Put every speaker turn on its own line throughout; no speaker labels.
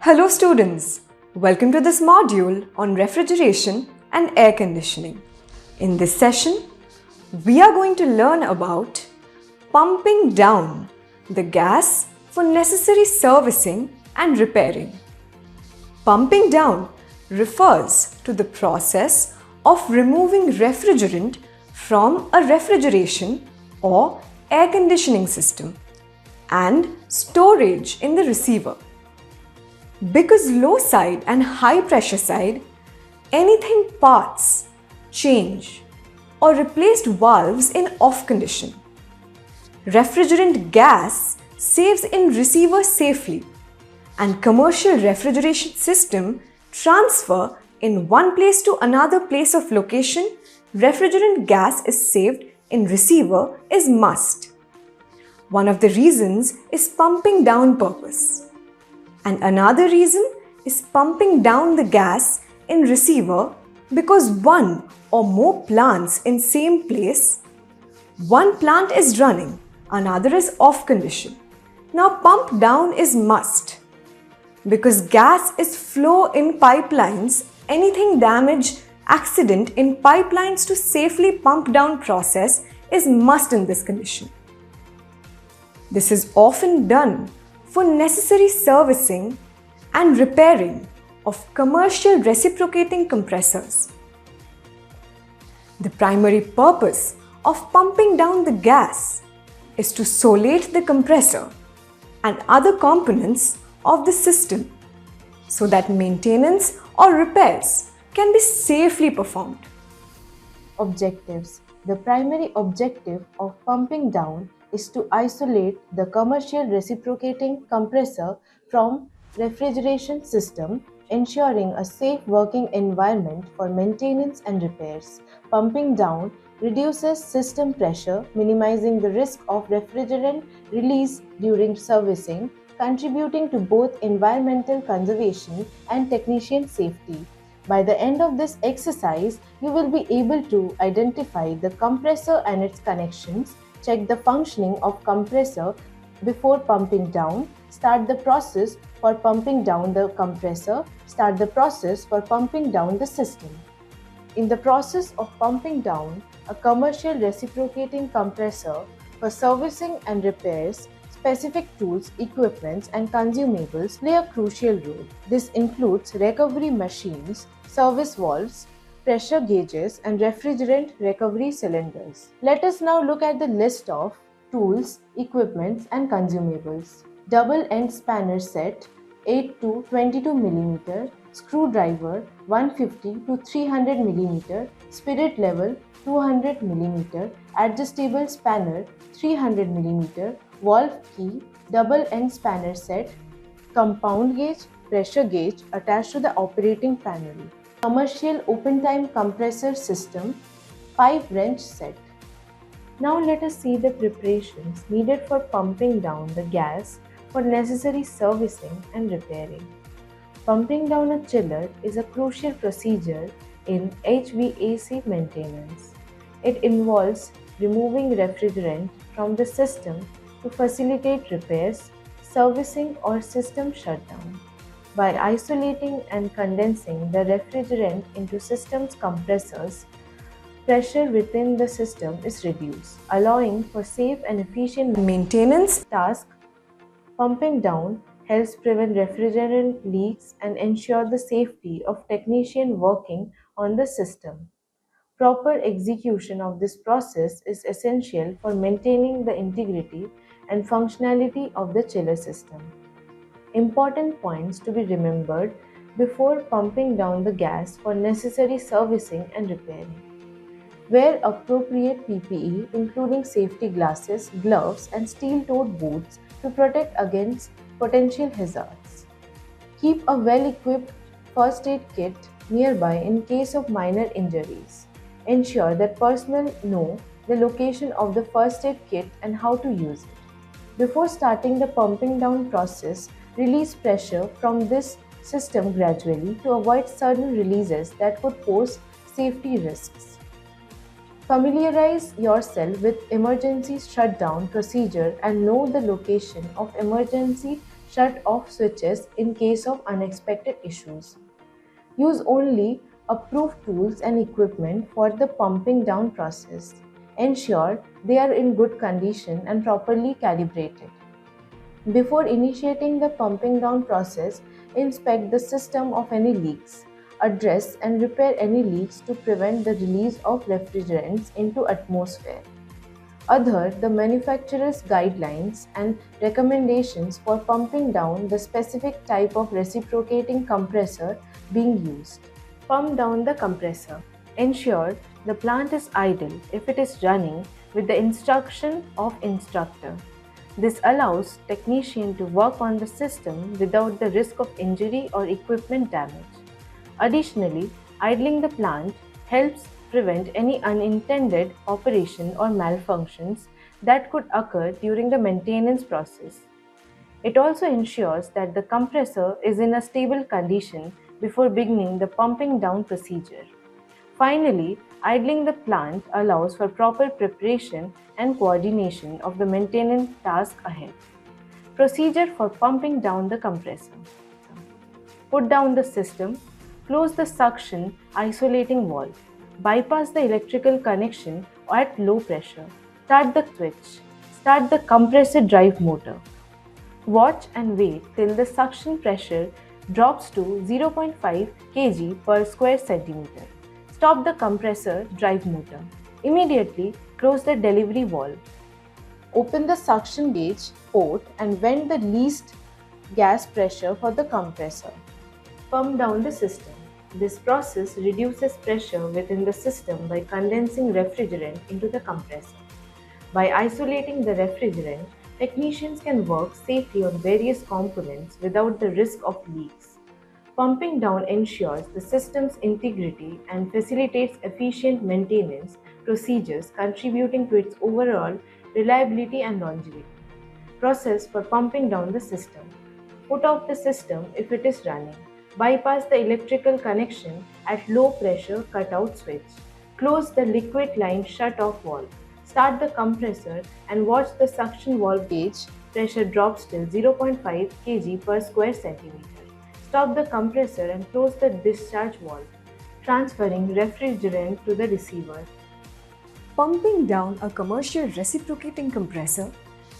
Hello students, welcome to this module on refrigeration and air conditioning. In this session, we are going to learn about pumping down the gas for necessary servicing and repairing. Pumping down refers to the process of removing refrigerant from a refrigeration or air conditioning system and storage in the receiver. Because low side and high pressure side, anything parts, change or replaced valves in off condition. Refrigerant gas saves in receiver safely and commercial refrigeration system transfer in one place to another place of location, refrigerant gas is saved in receiver is must. One of the reasons is pumping down purpose. And another reason is pumping down the gas in receiver because one or more plants in same place, one plant is running, another is off condition. Now pump down is must. Because gas is flow in pipelines, anything damage, accident in pipelines to safely pump down process is must in this condition. This is often done for necessary servicing and repairing of commercial reciprocating compressors. The primary purpose of pumping down the gas is to solate the compressor and other components of the system so that maintenance or repairs can be safely performed.
Objectives. The primary objective of pumping down is to isolate the commercial reciprocating compressor from refrigeration system, ensuring a safe working environment for maintenance and repairs. Pumping down reduces system pressure, minimizing the risk of refrigerant release during servicing, contributing to both environmental conservation and technician safety. By the end of this exercise, you will be able to identify the compressor and its connections, check the functioning of compressor before pumping down, start the process for pumping down the compressor, start the process for pumping down the system. In the process of pumping down a commercial reciprocating compressor for servicing and repairs, specific tools, equipments, and consumables play a crucial role. This includes recovery machines, service valves, pressure gauges, and refrigerant recovery cylinders. Let us now look at the list of tools, equipments, and consumables. Double end spanner set 8 to 22 mm, screwdriver 150 to 300 mm, spirit level 200 mm, adjustable spanner 300 mm, valve key, double end spanner set, compound gauge, pressure gauge attached to the operating panel. Commercial open-time compressor system, pipe wrench set. Now let us see the preparations needed for pumping down the gas for necessary servicing and repairing. Pumping down a chiller is a crucial procedure in HVAC maintenance. It involves removing refrigerant from the system to facilitate repairs, servicing, or system shutdown. By isolating and condensing the refrigerant into system's compressors, pressure within the system is reduced, allowing for safe and efficient maintenance tasks. Pumping down helps prevent refrigerant leaks and ensure the safety of technician working on the system. Proper execution of this process is essential for maintaining the integrity and functionality of the chiller system. Important points to be remembered before pumping down the gas for necessary servicing and repairing. Wear appropriate PPE including safety glasses, gloves, and steel-toed boots to protect against potential hazards. Keep a well-equipped first aid kit nearby in case of minor injuries. Ensure that personnel know the location of the first aid kit and how to use it. Before starting the pumping down process, release pressure from this system gradually to avoid sudden releases that could pose safety risks. Familiarize yourself with emergency shutdown procedure and know the location of emergency shut-off switches in case of unexpected issues. Use only approved tools and equipment for the pumping down process. Ensure they are in good condition and properly calibrated. Before initiating the pumping down process, inspect the system of any leaks. Address and repair any leaks to prevent the release of refrigerants into atmosphere. Adhere the manufacturer's guidelines and recommendations for pumping down the specific type of reciprocating compressor being used. Pump down the compressor. Ensure the plant is idle if it is running with the instruction of instructor. This allows technician to work on the system without the risk of injury or equipment damage. Additionally, idling the plant helps prevent any unintended operation or malfunctions that could occur during the maintenance process. It also ensures that the compressor is in a stable condition before beginning the pumping down procedure. Finally, idling the plant allows for proper preparation and coordination of the maintenance task ahead. Procedure for pumping down the compressor. Put down the system, close the suction isolating valve, bypass the electrical connection at low pressure, start the switch, start the compressor drive motor. Watch and wait till the suction pressure drops to 0.5 kg per square centimeter. Stop the compressor drive motor. Immediately close the delivery valve. Open the suction gauge port and vent the least gas pressure for the compressor. Pump down the system. This process reduces pressure within the system by condensing refrigerant into the compressor. By isolating the refrigerant, technicians can work safely on various components without the risk of leaks. Pumping down ensures the system's integrity and facilitates efficient maintenance procedures, contributing to its overall reliability and longevity. Process for pumping down the system. Put off the system if it is running. Bypass the electrical connection at low pressure cutout switch. Close the liquid line shut-off valve. Start the compressor and watch the suction valve gauge pressure drops till 0.5 kg per square centimeter. Stop the compressor and close the discharge valve, transferring refrigerant to the receiver.
Pumping down a commercial reciprocating compressor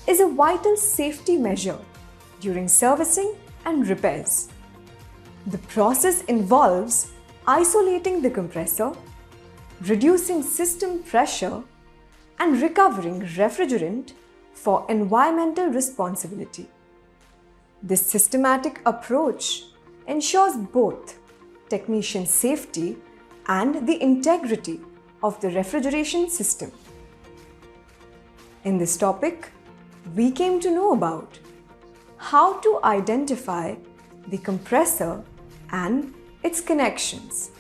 is a vital safety measure during servicing and repairs. The process involves isolating the compressor, reducing system pressure, and recovering refrigerant for environmental responsibility. This systematic approach ensures both technician safety and the integrity of the refrigeration system. In this topic, we came to know about how to identify the compressor and its connections.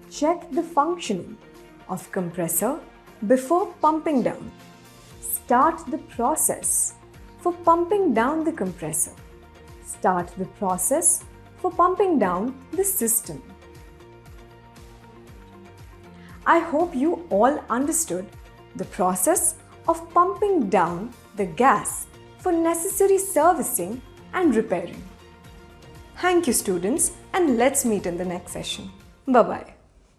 Check the functioning of compressor before pumping down. Start the process for pumping down the compressor. Start the process for pumping down the system. I hope you all understood the process of pumping down the gas for necessary servicing and repairing. Thank you, students, and let's meet in the next session. Bye-bye.